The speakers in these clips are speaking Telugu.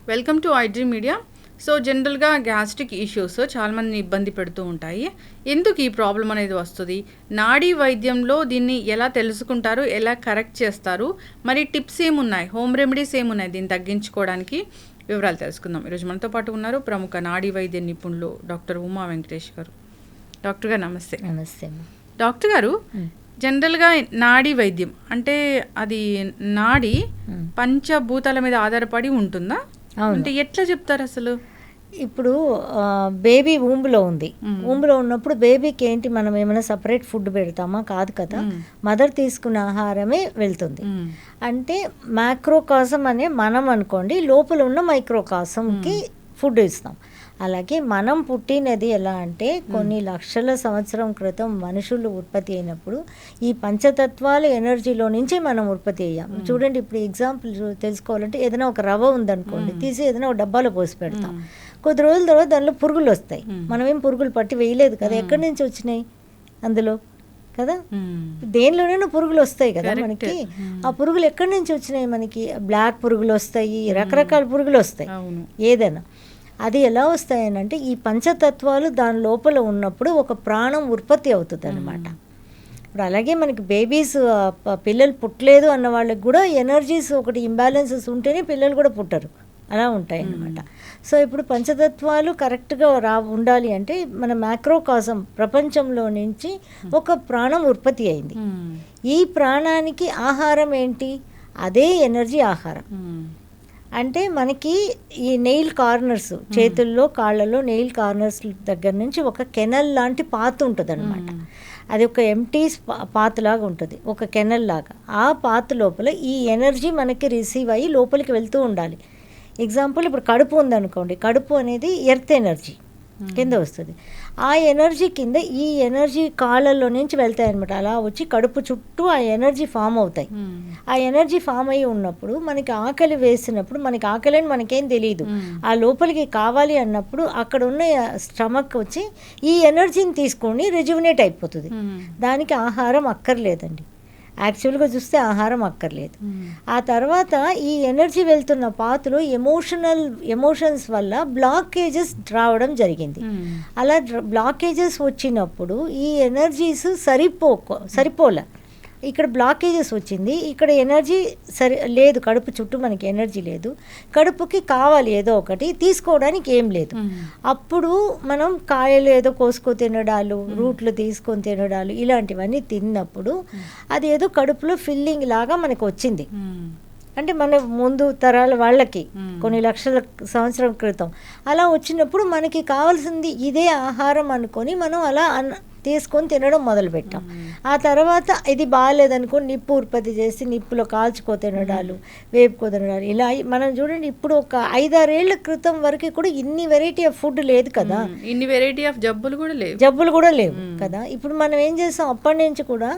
Welcome to iDream media. So జనరల్గా గ్యాస్ట్రిక్ ఇష్యూస్ చాలామందిని ఇబ్బంది పెడుతూ ఉంటాయి. ఎందుకు ఈ ప్రాబ్లం అనేది వస్తుంది? నాడీ వైద్యంలో దీన్ని ఎలా తెలుసుకుంటారు, ఎలా కరెక్ట్ చేస్తారు, మరి టిప్స్ ఏమున్నాయి, హోమ్ రెమెడీస్ ఏమున్నాయి దీన్ని తగ్గించుకోవడానికి? వివరాలు తెలుసుకుందాం. ఈరోజు మనతో పాటు ఉన్నారు ప్రముఖ నాడీ వైద్య నిపుణులు డాక్టర్ ఉమా వెంకటేష్ గారు. డాక్టర్ గారు నమస్తే. నమస్తే. డాక్టర్ గారు, జనరల్గా నాడీ వైద్యం అంటే అది నాడీ పంచభూతాల మీద ఆధారపడి ఉంటుందా? అంటే ఎట్లా చెప్తారు అసలు? ఇప్పుడు బేబీ ఊంబులో ఉంది. ఊంబులో ఉన్నప్పుడు బేబీకి ఏంటి, మనం ఏమైనా సపరేట్ ఫుడ్ పెడతామా? కాదు కదా. మదర్ తీసుకున్న ఆహారమే వెళ్తుంది. అంటే మైక్రోకాసం అనే మనం అనుకోండి, లోపల ఉన్న మైక్రోకాసంకి ఫుడ్ ఇస్తాం. అలాగే మనం పుట్టినది ఎలా అంటే కొన్ని లక్షల సంవత్సరం క్రితం మనుషులు ఉత్పత్తి అయినప్పుడు ఈ పంచతత్వాల ఎనర్జీలో నుంచే మనం ఉత్పత్తి అయ్యాం. చూడండి, ఇప్పుడు ఎగ్జాంపుల్ తెలుసుకోవాలంటే ఏదైనా ఒక రవ్వ ఉందనుకోండి, తీసి ఏదైనా ఒక డబ్బాలో పోసి పెడతాం. కొద్ది రోజుల తర్వాత దానిలో పురుగులు వస్తాయి. మనం ఏం పురుగులు పట్టి వేయలేదు కదా, ఎక్కడి నుంచి వచ్చినాయి అందులో కదా, దేనిలోనైనా పురుగులు వస్తాయి కదా మనకి. ఆ పురుగులు ఎక్కడి నుంచి వచ్చినాయి? మనకి బ్లాక్ పురుగులు వస్తాయి, రకరకాల పురుగులు వస్తాయి. ఏదైనా అది ఎలా వస్తాయనంటే ఈ పంచతత్వాలు దాని లోపల ఉన్నప్పుడు ఒక ప్రాణం ఉత్పత్తి అవుతుంది అనమాట. ఇప్పుడు అలాగే మనకి బేబీస్ పిల్లలు పుట్టలేదు అన్న వాళ్ళకి కూడా ఎనర్జీస్ ఒకటి ఇంబ్యాలెన్సెస్ ఉంటేనే పిల్లలు కూడా పుట్టరు, అలా ఉంటాయి అన్నమాట. సో ఇప్పుడు పంచతత్వాలు కరెక్ట్గా ఉండాలి అంటే మన మైక్రోకాసం ప్రపంచంలో నుంచి ఒక ప్రాణం ఉత్పత్తి అయింది. ఈ ప్రాణానికి ఆహారం ఏంటి? అదే ఎనర్జీ ఆహారం. అంటే మనకి ఈ నెయిల్ కార్నర్స్, చేతుల్లో కాళ్ళలో నెయిల్ కార్నర్స్ దగ్గర నుంచి ఒక కెనల్ లాంటి పాత్ ఉంటుంది అనమాట. అది ఒక ఎంటీ పాత్ లాగా ఉంటుంది, ఒక కెనల్ లాగా. ఆ పాత్ లోపల ఈ ఎనర్జీ మనకి రిసీవ్ అయ్యి లోపలికి వెళ్తూ ఉండాలి. ఎగ్జాంపుల్, ఇప్పుడు కడుపు ఉందనుకోండి, కడుపు అనేది ఎర్త్ ఎనర్జీ కింద వస్తుంది. ఆ ఎనర్జీ కింద ఈ ఎనర్జీ కాళ్ళల్లో నుంచి వెళ్తాయి అనమాట. అలా వచ్చి కడుపు చుట్టూ ఆ ఎనర్జీ ఫామ్ అవుతాయి. ఆ ఎనర్జీ ఫామ్ అయ్యి ఉన్నప్పుడు మనకి ఆకలి వేసినప్పుడు, మనకి ఆకలి అని మనకేం తెలియదు, ఆ లోపలికి కావాలి అన్నప్పుడు అక్కడ ఉన్న స్టమక్ వచ్చి ఈ ఎనర్జీని తీసుకొని రిజువినేట్ అయిపోతుంది. దానికి ఆహారం అక్కర్లేదండి. యాక్చువల్గా చూస్తే ఆహారం అక్కర్లేదు. ఆ తర్వాత ఈ ఎనర్జీ వెళ్తున్న పాత్రలో ఎమోషన్స్ వల్ల బ్లాకేజెస్ రావడం జరిగింది. అలా బ్లాకేజెస్ వచ్చినప్పుడు ఈ ఎనర్జీస్ సరిపోలే. ఇక్కడ బ్లాకేజెస్ వచ్చింది, ఇక్కడ ఎనర్జీ లేదు, కడుపు చుట్టూ మనకి ఎనర్జీ లేదు, కడుపుకి కావాలి ఏదో ఒకటి, తీసుకోవడానికి ఏం లేదు. అప్పుడు మనం కాయలు ఏదో కోసుకో తినడాలు, రూట్లు తీసుకొని తినడాలు, ఇలాంటివన్నీ తిన్నప్పుడు అది ఏదో కడుపులో ఫిల్లింగ్ లాగా మనకు వచ్చింది. అంటే మన ముందు తరాల వాళ్ళకి కొన్ని లక్షల సంవత్సరం క్రితం అలా వచ్చినప్పుడు మనకి కావాల్సింది ఇదే ఆహారం అనుకొని మనం అలా తీసుకొని తినడం మొదలుపెట్టాం. ఆ తర్వాత ఇది బాగాలేదనుకో నిప్పు ఉత్పత్తి చేసి నిప్పులో కాల్చుకో తినడాలు, వేపుకో తినడాలు, ఇలా మనం చూడండి. ఇప్పుడు ఒక 5-6 ఏళ్ల క్రితం వరకు కూడా ఇన్ని వెరైటీ ఆఫ్ ఫుడ్ లేదు కదా, ఇన్ని వెరైటీ ఆఫ్ జబ్బులు కూడా లేవు కదా. ఇప్పుడు మనం ఏం చేస్తాం, అప్పటి నుంచి కూడా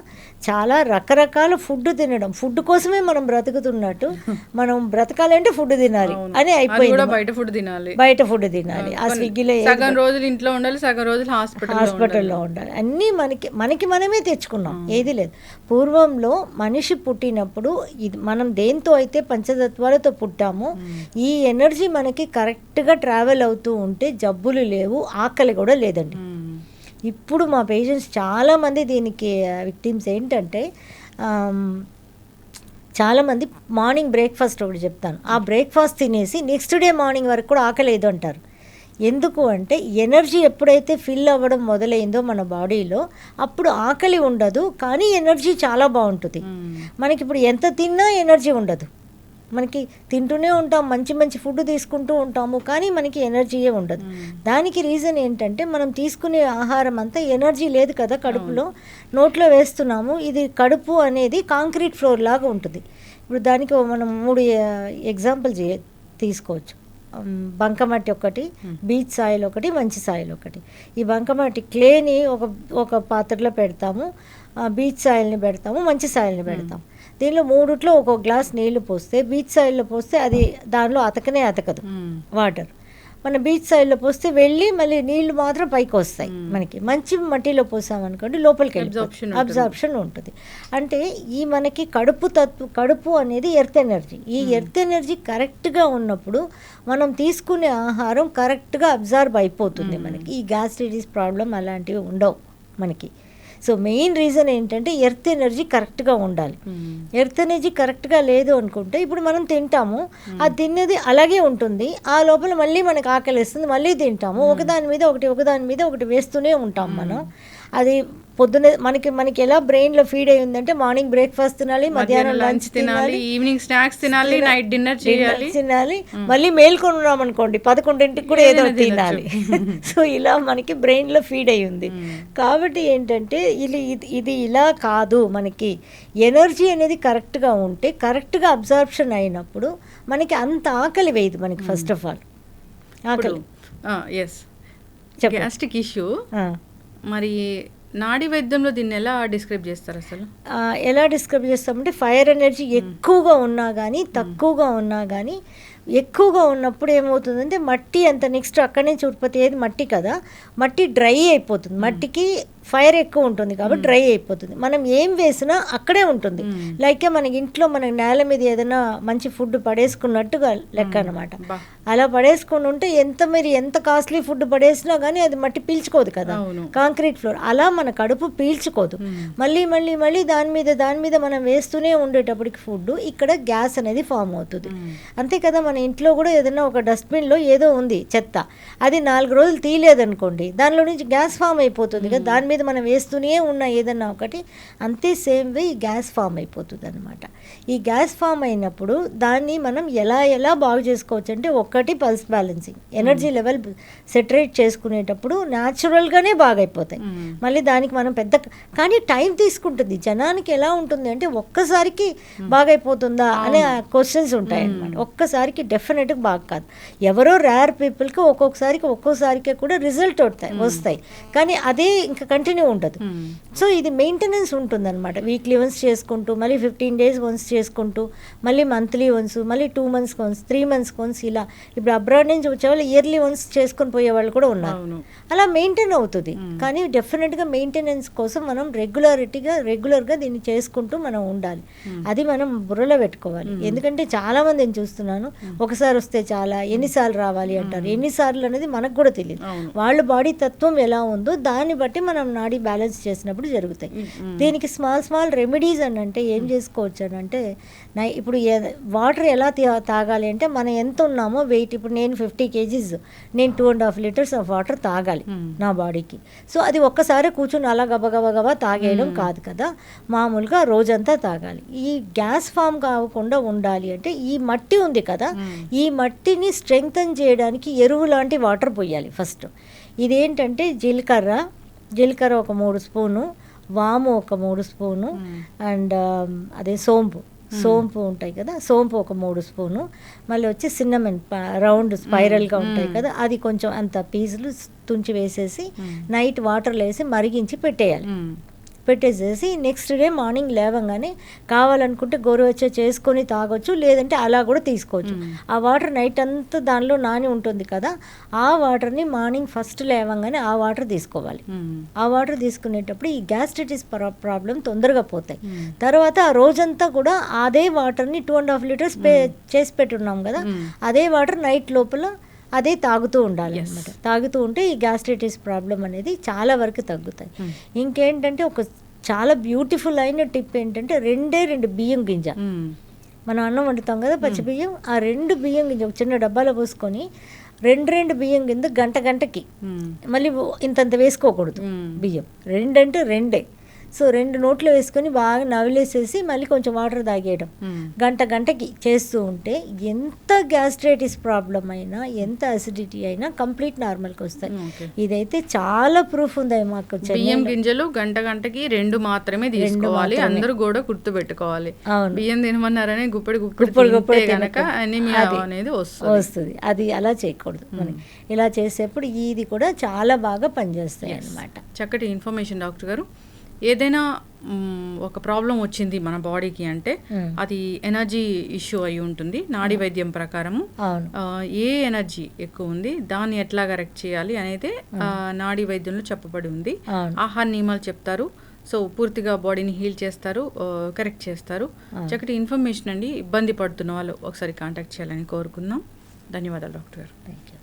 చాలా రకరకాల ఫుడ్ తినడం, ఫుడ్ కోసమే మనం బ్రతుకుతున్నట్టు, మనం బ్రతకాలంటే ఫుడ్ తినాలి అని అయిపోయింది. బయట ఫుడ్ తినాలి. ఆ స్విగ్గీలో సగం రోజులు ఇంట్లో ఉండాలి, సగం రోజులు హాస్పిటల్లో ఉండాలి. అన్నీ మనకి మనమే తెచ్చుకున్నాం, ఏది లేదు. పూర్వంలో మనిషి పుట్టినప్పుడు ఇది మనం దేంతో అయితే పంచతత్వాలతో పుట్టామో ఈ ఎనర్జీ మనకి కరెక్ట్గా ట్రావెల్ అవుతూ ఉంటే జబ్బులు లేవు, ఆకలి కూడా లేదండి. ఇప్పుడు మా పేషెంట్స్ చాలామంది దీనికి విక్టిమ్స్ ఏంటంటే, చాలామంది మార్నింగ్ బ్రేక్ఫాస్ట్ ఒకటి చెప్తాను, ఆ బ్రేక్ఫాస్ట్ తినేసి నెక్స్ట్ డే మార్నింగ్ వరకు కూడా ఆకలేదు అంటారు. ఎందుకు అంటే ఎనర్జీ ఎప్పుడైతే ఫిల్ అవ్వడం మొదలైందో మన బాడీలో అప్పుడు ఆకలి ఉండదు, కానీ ఎనర్జీ చాలా బాగుంటుంది. మనకి ఇప్పుడు ఎంత తిన్నా ఎనర్జీ ఉండదు. మనకి తింటూనే ఉంటాం, మంచి మంచి ఫుడ్ తీసుకుంటూ ఉంటాము, కానీ మనకి ఎనర్జీయే ఉండదు. దానికి రీజన్ ఏంటంటే మనం తీసుకునే ఆహారం అంతా ఎనర్జీ లేదు కదా, కడుపులో నోట్లో వేస్తున్నాము. ఇది కడుపు అనేది కాంక్రీట్ ఫ్లోర్ లాగా ఉంటుంది. ఇప్పుడు దానికి మనం 3 ఎగ్జాంపుల్స్ తీసుకోవచ్చు. బంకమట్టి ఒకటి, బీచ్ సాయిల్ ఒకటి, మంచి సాయిల్ ఒకటి. ఈ బంకమట్టి క్లేని ఒక పాత్రలో పెడతాము, బీచ్ సాయిల్ని పెడతాము, మంచి సాయిల్ని పెడతాము. దీనిలో 3 ఒక గ్లాస్ నీళ్లు పోస్తే, బీచ్ సాయిల్లో పోస్తే అది దానిలో అతకదు వాటర్. మన బీచ్ సైడ్లో పోస్తే వెళ్ళి మళ్ళీ నీళ్లు మాత్రం పైకి వస్తాయి మనకి. మంచి మట్టిలో పోసామనుకోండి లోపలికి వెళ్ళి అబ్జార్ప్షన్ ఉంటుంది. అంటే ఈ మనకి కడుపు అనేది ఎర్త్ ఎనర్జీ. ఈ ఎర్త్ ఎనర్జీ కరెక్ట్గా ఉన్నప్పుడు మనం తీసుకునే ఆహారం కరెక్ట్గా అబ్జార్బ్ అయిపోతుంది మనకి. ఈ గ్యాస్ట్రైటిస్ ప్రాబ్లం అలాంటివి ఉండవు మనకి. సో మెయిన్ రీజన్ ఏంటంటే ఎర్త్ ఎనర్జీ కరెక్ట్గా ఉండాలి. ఎర్త్ ఎనర్జీ కరెక్ట్గా లేదు అనుకుంటే ఇప్పుడు మనం తింటాము, అది తిన్నది అలాగే ఉంటుంది, ఆ లోపల మళ్ళీ మనకు ఆకలిస్తుంది, మళ్ళీ తింటాము, ఒకదాని మీద ఒకటి వేస్తూనే ఉంటాం మనం. అది పొద్దున్న మనకి ఎలా బ్రెయిన్లో ఫీడ్ అయి ఉందంటే మార్నింగ్ బ్రేక్ఫాస్ట్ తినాలి, మధ్యాహ్నం లంచ్ తినాలి, ఈవినింగ్ స్నాక్స్ తినాలి, నైట్ డిన్నర్ తినాలి, మళ్ళీ మేల్కొని ఉన్నాం అనుకోండి 11ంటికి కూడా ఏదో తినాలి. సో ఇలా మనకి బ్రెయిన్లో ఫీడ్ అయి ఉంది. కాబట్టి ఏంటంటే ఇది ఇలా కాదు. మనకి ఎనర్జీ అనేది కరెక్ట్గా ఉంటే కరెక్ట్గా అబ్జార్ప్షన్ అయినప్పుడు మనకి అంత ఆకలి వేయదు మనకి. ఫస్ట్ ఆఫ్ ఆల్ ఆకలి గ్యాస్ట్రిక్ ఇష్యూ మరి నాడీ వైద్యంలో దీన్ని ఎలా డిస్క్రైబ్ చేస్తారు అసలు? ఎలా డిస్క్రైబ్ చేస్తామంటే ఫైర్ ఎనర్జీ ఎక్కువగా ఉన్నా కానీ తక్కువగా ఉన్నా కానీ, ఎక్కువగా ఉన్నప్పుడు ఏమవుతుందంటే మట్టి అంత నెక్స్ట్ అక్కడి నుంచి ఉత్పత్తి అయ్యేది మట్టి కదా, మట్టి డ్రై అయిపోతుంది. మట్టికి ఫైర్ ఎక్కువ ఉంటుంది కాబట్టి డ్రై అయిపోతుంది. మనం ఏం వేసినా అక్కడే ఉంటుంది. లైక్ మనకి ఇంట్లో మన నేల మీద ఏదైనా మంచి ఫుడ్ పడేసుకున్నట్టుగా లెక్క అనమాట. అలా పడేసుకుని ఉంటే ఎంత కాస్ట్లీ ఫుడ్ పడేసినా కానీ అది మట్టి పీల్చుకోదు కదా, కాంక్రీట్ ఫ్లోర్. అలా మన కడుపు పీల్చుకోదు. మళ్ళీ దాని మీద మనం వేస్తూనే ఉండేటప్పటికి ఫుడ్ ఇక్కడ గ్యాస్ అనేది ఫామ్ అవుతుంది. అంతే కదా, మన ఇంట్లో కూడా ఏదైనా ఒక డస్ట్బిన్లో ఏదో ఉంది చెత్త, అది 4 రోజులు తీయలేదనుకోండి దానిలో నుంచి గ్యాస్ ఫామ్ అయిపోతుంది కదా, దాని మీద మనం వేస్తూనే ఉన్న ఏదన్నా ఒకటి. అంతే సేమ్ వే ఈ గ్యాస్ ఫామ్ అయిపోతుంది అనమాట. ఈ గ్యాస్ ఫామ్ అయినప్పుడు దాన్ని మనం ఎలా బాగు చేసుకోవచ్చు అంటే, ఒకటి పల్స్ బ్యాలెన్సింగ్, ఎనర్జీ లెవెల్ సెటరేట్ చేసుకునేటప్పుడు న్యాచురల్గానే బాగైపోతాయి. మళ్ళీ దానికి మనం కానీ టైం తీసుకుంటుంది. జనానికి ఎలా ఉంటుంది అంటే ఒక్కసారికి బాగైపోతుందా అనే క్వశ్చన్స్ ఉంటాయి అన్నమాట. ఒక్కసారికి డెఫినెట్గా బాగా కాదు. ఎవరో రేర్ పీపుల్కి ఒక్కోసారికి కూడా రిజల్ట్ వస్తాయి, కానీ అదే ఇంకా కంటిన్యూ ఉండదు. సో ఇది మెయింటెనెన్స్ ఉంటుంది అనమాట. వీక్లీ వన్స్ చేసుకుంటూ, మళ్ళీ 15 days వన్స్ చేసుకుంటూ, మళ్ళీ మంత్లీ వన్స్, మళ్ళీ 2 months వన్స్, 3 months వన్స్, ఇలా. ఇప్పుడు అబ్రాడ్ నుంచి వచ్చేవాళ్ళు ఇయర్లీ వన్స్ చేసుకొని పోయే వాళ్ళు కూడా ఉన్నారు. అలా మెయింటైన్ అవుతుంది. కానీ డెఫినెట్గా మెయింటెనెన్స్ కోసం మనం రెగ్యులర్గా దీన్ని చేసుకుంటూ మనం ఉండాలి. అది మనం బుర్రలో పెట్టుకోవాలి. ఎందుకంటే చాలా మందిని చూస్తున్నాను, ఒకసారి వస్తే చాలా, ఎన్నిసార్లు రావాలి అంటారు. ఎన్నిసార్లు అనేది మనకు కూడా తెలియదు. వాళ్ళ బాడీ తత్వం ఎలా ఉందో దాన్ని బట్టి మనం నాడీ బ్యాలెన్స్ చేసినప్పుడు జరుగుతాయి. దీనికి స్మాల్ రెమెడీస్ అని అంటే ఏం చేసుకోవచ్చు అని అంటే, ఇప్పుడు వాటర్ ఎలా తాగాలి అంటే, మనం ఎంత ఉన్నామో వెయిట్, ఇప్పుడు నేను 50 kgs, నేను 2.5 liters ఆఫ్ వాటర్ తాగాలి నా బాడీకి. సో అది ఒక్కసారి కూర్చొని అలా గబగబా తాగేయడం కాదు కదా, మామూలుగా రోజంతా తాగాలి. ఈ గ్యాస్ ఫామ్ కాకుండా ఉండాలి అంటే ఈ మట్టి ఉంది కదా, ఈ మట్టిని స్ట్రెంగ్తన్ చేయడానికి ఎరువు లాంటి వాటర్ పోయాలి ఫస్ట్. ఇదేంటంటే జీలకర్ర ఒక 3 స్పూను, వాము ఒక 3 స్పూను, అండ్ అదే సోంపు ఉంటాయి కదా, సోంపు ఒక 3 స్పూను, మళ్ళీ వచ్చి సిన్నమెన్ రౌండ్ స్పైరల్గా ఉంటాయి కదా, అది కొంచెం అంత పీసులు తుంచి వేసేసి నైట్ వాటర్లో వేసి మరిగించి పెట్టేసేసి నెక్స్ట్ డే మార్నింగ్ లేవగానే కావాలనుకుంటే గోరువెచ్చ చేసుకొని తాగొచ్చు, లేదంటే అలా కూడా తీసుకోవచ్చు. ఆ వాటర్ నైట్ అంతా దానిలో నాని ఉంటుంది కదా, ఆ వాటర్ని మార్నింగ్ ఫస్ట్ లేవగానే ఆ వాటర్ తీసుకోవాలి. ఆ వాటర్ తీసుకునేటప్పుడు ఈ గ్యాస్ట్రైటిస్ ప్రాబ్లం తొందరగా పోతాయి. తర్వాత ఆ రోజంతా కూడా అదే వాటర్ని 2.5 liters చేసి పెట్టున్నాం కదా, అదే వాటర్ నైట్ లోపల అదే తాగుతూ ఉండాలి అనమాట. తాగుతూ ఉంటే ఈ గ్యాస్ట్రైటిస్ ప్రాబ్లం అనేది చాలా వరకు తగ్గుతాయి. ఇంకేంటంటే ఒక చాలా బ్యూటిఫుల్ అయిన టిప్ ఏంటంటే, 2 బియ్యం గింజ, మనం అన్నం వండుతాం కదా పచ్చి బియ్యం, ఆ 2 బియ్యం గింజ ఒక చిన్న డబ్బాలో పోసుకొని 2 బియ్యం గింజ గంటకి, మళ్ళీ ఇంతంత వేసుకోకూడదు బియ్యం, 2 అంటే 2. సో 2 నోట్లో వేసుకొని బాగా నవిలేసేసి మళ్ళీ కొంచెం వాటర్ తాగేయడం గంటకి చేస్తూ ఉంటే ఎంత గ్యాస్ట్రైటిస్ ప్రాబ్లం అయినా, ఎంత అసిడిటీ అయినా కంప్లీట్ నార్మల్కి వస్తాయి. ఇదైతే చాలా ప్రూఫ్ ఉంది మాకు. బియ్యం గింజలు గంటకి 2 మాత్రమే తీసుకోవాలి, అందరూ కూడా గుర్తు పెట్టుకోవాలి. బియ్యం తినమన్నారని గుప్పెడు గనక అనీమియా అనేది వస్తుంది. అది అలా చేయకూడదు. మనం ఇలా చేసేప్పుడు ఇది కూడా చాలా బాగా పనిచేస్తాయి అన్నమాట. చక్కటి ఇన్ఫర్మేషన్ డాక్టర్ గారు. ఏదైనా ఒక ప్రాబ్లం వచ్చింది మన బాడీకి అంటే అది ఎనర్జీ ఇష్యూ అయి ఉంటుంది నాడీ వైద్యం ప్రకారము. అవును. ఏ ఎనర్జీ ఎక్కువ ఉంది దాన్ని ఎట్లా కరెక్ట్ చేయాలి అనేది నాడీ వైద్యంలో చెప్పబడి ఉంది. అవును. ఆహార నియమాలు చెప్తారు. సో పూర్తిగా బాడీని హీల్ చేస్తారు, కరెక్ట్ చేస్తారు. చక్కటి ఇన్ఫర్మేషన్ అండి. ఇబ్బంది పడుతున్న వాళ్ళు ఒకసారి కాంటాక్ట్ చేయాలని కోరుకుందాం. ధన్యవాదాలు డాక్టర్ గారు. Thank you.